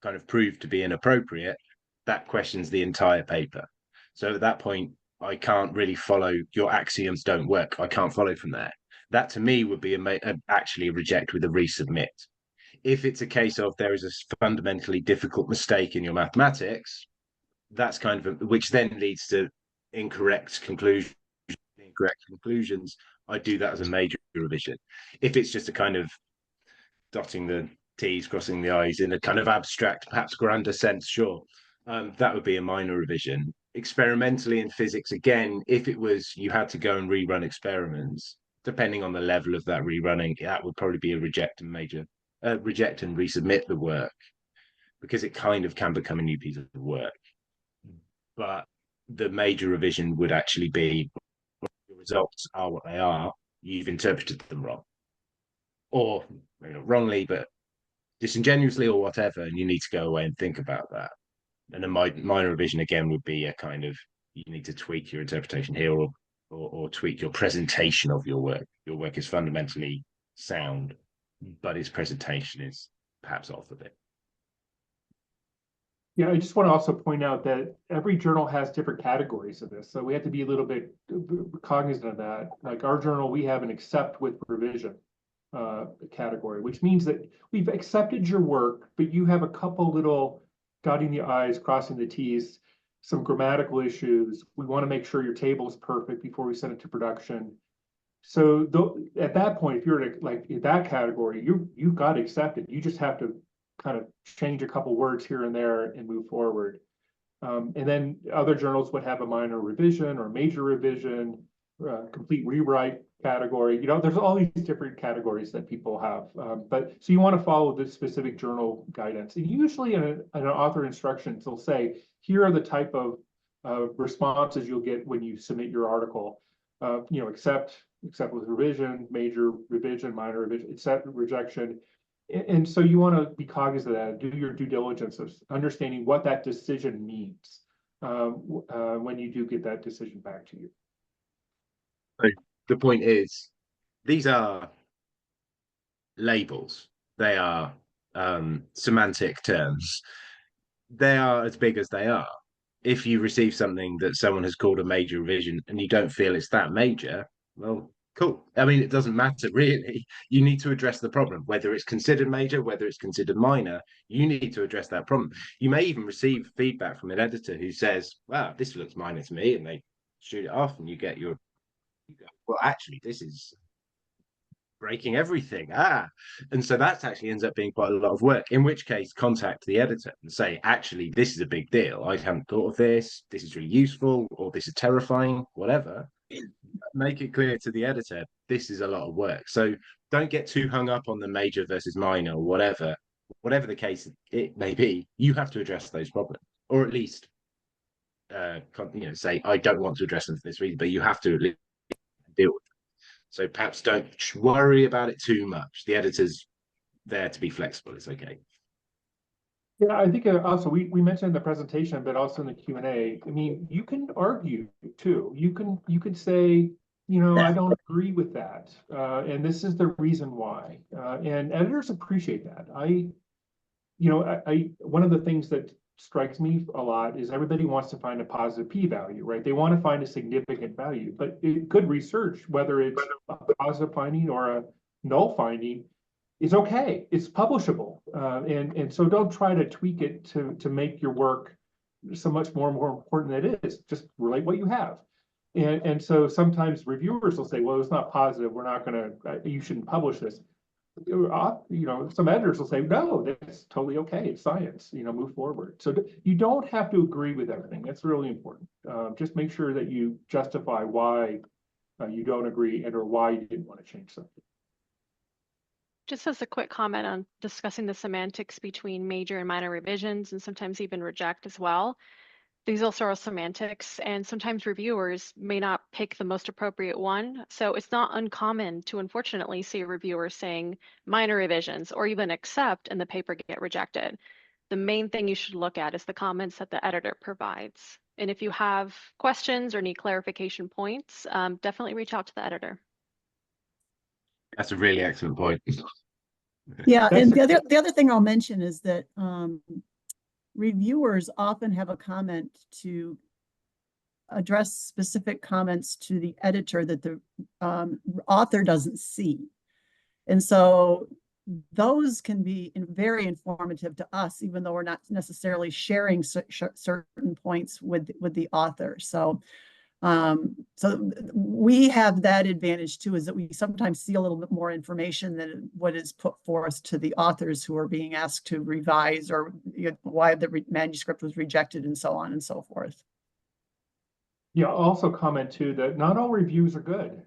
kind of proved to be inappropriate, that questions the entire paper. So at that point, I can't really follow, your axioms don't work. I can't follow from there. That to me would be actually a reject with a resubmit. If it's a case of there is a fundamentally difficult mistake in your mathematics, that's kind of which then leads to incorrect conclusions. I do that as a major revision. If it's just a kind of dotting the T's, crossing the I's in a kind of abstract, perhaps grander sense, sure, that would be a minor revision. Experimentally in physics, again, if it was you had to go and rerun experiments, depending on the level of that rerunning, that would probably be a reject and resubmit the work, because it kind of can become a new piece of work. But the major revision would actually be the results are what they are. You've interpreted them wrong, or wrongly, but disingenuously, or whatever, and you need to go away and think about that. And a minor revision again would be a kind of you need to tweak your interpretation here, or tweak your presentation of your work. Your work is fundamentally sound, but its presentation is perhaps off a bit. Yeah, I just want to also point out that every journal has different categories of this, so we have to be a little bit cognizant of that. Like our journal, we have an accept with revision category, which means that we've accepted your work, but you have a couple little dotting the I's, crossing the T's, some grammatical issues. We want to make sure your table is perfect before we send it to production. So at that point, if you're in that category, you've got to accept it. You just have to kind of change a couple words here and there and move forward. And then other journals would have a minor revision or major revision, complete rewrite category. There's all these different categories that people have. But so you want to follow the specific journal guidance. And usually in an author instructions, they'll say, here are the type of responses you'll get when you submit your article. Accept with revision, major revision, minor revision, accept, rejection. And so you want to be cognizant of that, do your due diligence of understanding what that decision means when you do get that decision back to you. The point is, these are labels. They are semantic terms. They are as big as they are. If you receive something that someone has called a major revision and you don't feel it's that major, well, cool. I mean, it doesn't matter really. You need to address the problem, whether it's considered major, whether it's considered minor. You need to address that problem. You may even receive feedback from an editor who says, wow, this looks minor to me, and they shoot it off, and you go, well, actually, this is breaking everything. And so that actually ends up being quite a lot of work, in which case contact the editor and say, actually, this is a big deal. I haven't thought of this. This is really useful, or this is terrifying, whatever. Make it clear to the editor, this is a lot of work. So don't get too hung up on the major versus minor, or whatever the case it may be. You have to address those problems, or at least say, I don't want to address them for this reason, but you have to at least deal with them. So perhaps don't worry about it too much. The editor's there to be flexible. It's okay. Yeah, I think also we mentioned in the presentation, but also in the Q&A. I mean, you can argue too. You can say, I don't agree with that, and this is the reason why. And editors appreciate that. One of the things that strikes me a lot is everybody wants to find a positive p-value, right? They want to find a significant value, but good research, whether it's a positive finding or a null finding, is okay. It's publishable, and so don't try to tweak it to make your work so much more important than it is. Just relate what you have, and so sometimes reviewers will say, well, it's not positive. We're not going to. You shouldn't publish this. Some editors will say, no, that's totally okay. It's science. Move forward. So you don't have to agree with everything. That's really important. Just make sure that you justify why you don't agree or why you didn't want to change something. Just as a quick comment on discussing the semantics between major and minor revisions, and sometimes even reject as well. These also are semantics, and sometimes reviewers may not pick the most appropriate one. So it's not uncommon to unfortunately see a reviewer saying minor revisions or even accept and the paper get rejected. The main thing you should look at is the comments that the editor provides. And if you have questions or need clarification points, definitely reach out to the editor. That's a really excellent point. Yeah, and the other thing I'll mention is that reviewers often have a comment to address specific comments to the editor that the author doesn't see. And so those can be very informative to us, even though we're not necessarily sharing certain points with the author. So we have that advantage too, is that we sometimes see a little bit more information than what is put forth to the authors who are being asked to revise, or why the manuscript was rejected, and so on and so forth. Yeah, I'll also comment too that not all reviews are good.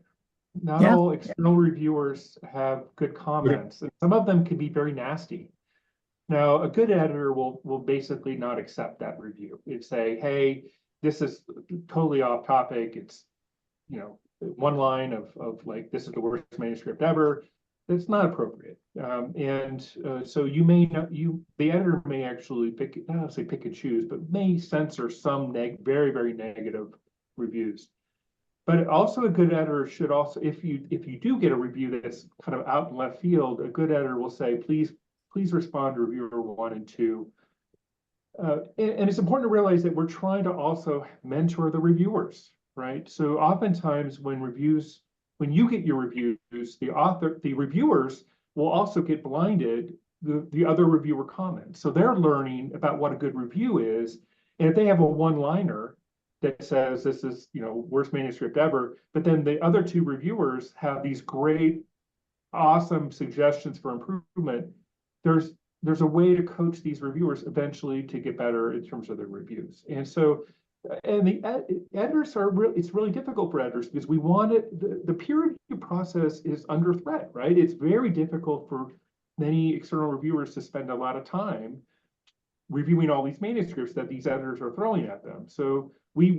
Not all external reviewers have good comments, and some of them can be very nasty. Now, a good editor will basically not accept that review. It'd say, hey, this is totally off topic. It's, you know, one line of like, this is the worst manuscript ever. That's not appropriate. So you may not, the editor may actually pick, I don't say pick and choose, but may censor some very, very negative reviews. But also a good editor should also, if you do get a review that's kind of out in left field, a good editor will say, please respond to reviewer 1 and 2. And it's important to realize that we're trying to also mentor the reviewers, right? So oftentimes when you get your reviews, the reviewers will also get blinded the other reviewer comments. So they're learning about what a good review is. And if they have a one-liner that says this is, you know, worst manuscript ever, but then the other 2 reviewers have these great, awesome suggestions for improvement, there's a way to coach these reviewers eventually to get better in terms of their reviews. And so, and the editors are it's really difficult for editors, because we want it, the peer review process is under threat, right? It's very difficult for many external reviewers to spend a lot of time reviewing all these manuscripts that these editors are throwing at them. So we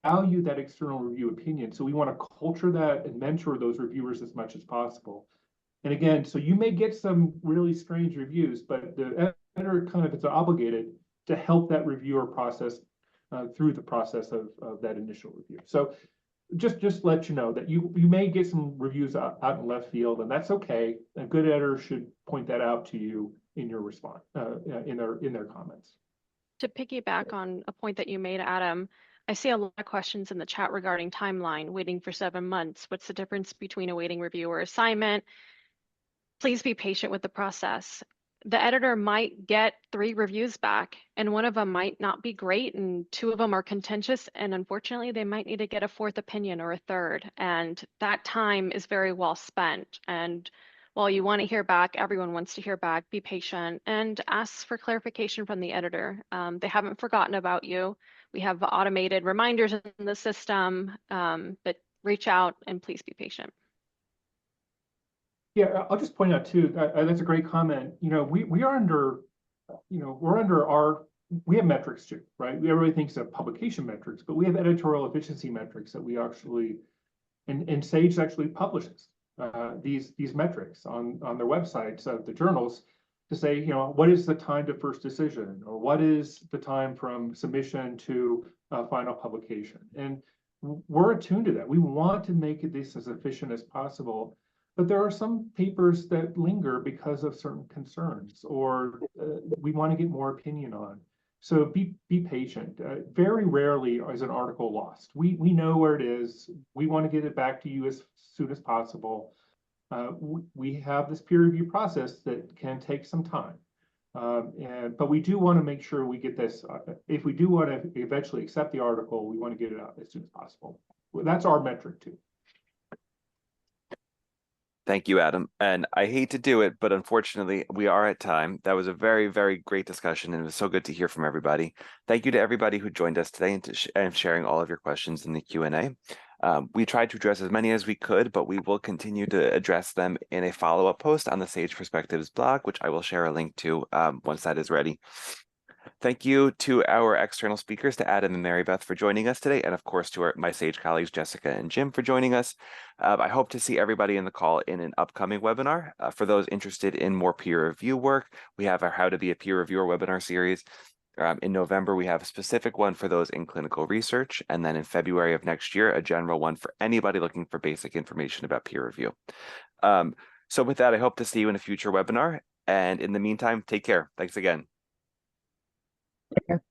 value that external review opinion. So we want to culture that and mentor those reviewers as much as possible. And again, so you may get some really strange reviews, but the editor kind of is obligated to help that reviewer process through the process of that initial review. So just let you know that you may get some reviews out in left field, and that's okay. A good editor should point that out to you in your response, in their comments. To piggyback on a point that you made, Adam, I see a lot of questions in the chat regarding timeline, waiting for 7 months. What's the difference between awaiting review or assignment? Please be patient with the process. The editor might get 3 reviews back, and one of them might not be great, and 2 of them are contentious, and unfortunately they might need to get a 4th opinion or a 3rd, and that time is very well spent. And while you want to hear back, everyone wants to hear back, be patient and ask for clarification from the editor. They haven't forgotten about you. We have automated reminders in the system, but reach out and please be patient. Yeah, I'll just point out too, that's a great comment. You know, we are under, you know, we have metrics too, right? Everybody thinks of publication metrics, but we have editorial efficiency metrics that we actually, and Sage actually publishes these metrics on their websites of the journals to say, you know, what is the time to first decision, or what is the time from submission to final publication? And we're attuned to that. We want to make this as efficient as possible. But there are some papers that linger because of certain concerns, or we want to get more opinion on. So be patient. Very rarely is an article lost. We know where it is. We want to get it back to you as soon as possible. We have this peer review process that can take some time. But we do want to make sure we get this. If we do want to eventually accept the article, we want to get it out as soon as possible. That's our metric too. Thank you, Adam. And I hate to do it, but unfortunately, we are at time. That was a very, very great discussion, and it was so good to hear from everybody. Thank you to everybody who joined us today and sharing all of your questions in the Q&A. We tried to address as many as we could, but we will continue to address them in a follow-up post on the Sage Perspectives blog, which I will share a link to once that is ready. Thank you to our external speakers, to Adam and Mary Beth, for joining us today, and of course to my Sage colleagues, Jessica and Jim, for joining us. I hope to see everybody in the call in an upcoming webinar. For those interested in more peer review work, we have our How to Be a Peer Reviewer webinar series. In November, we have a specific one for those in clinical research, and then in February of next year, a general one for anybody looking for basic information about peer review. So with that, I hope to see you in a future webinar, and in the meantime, take care. Thanks again. Take care.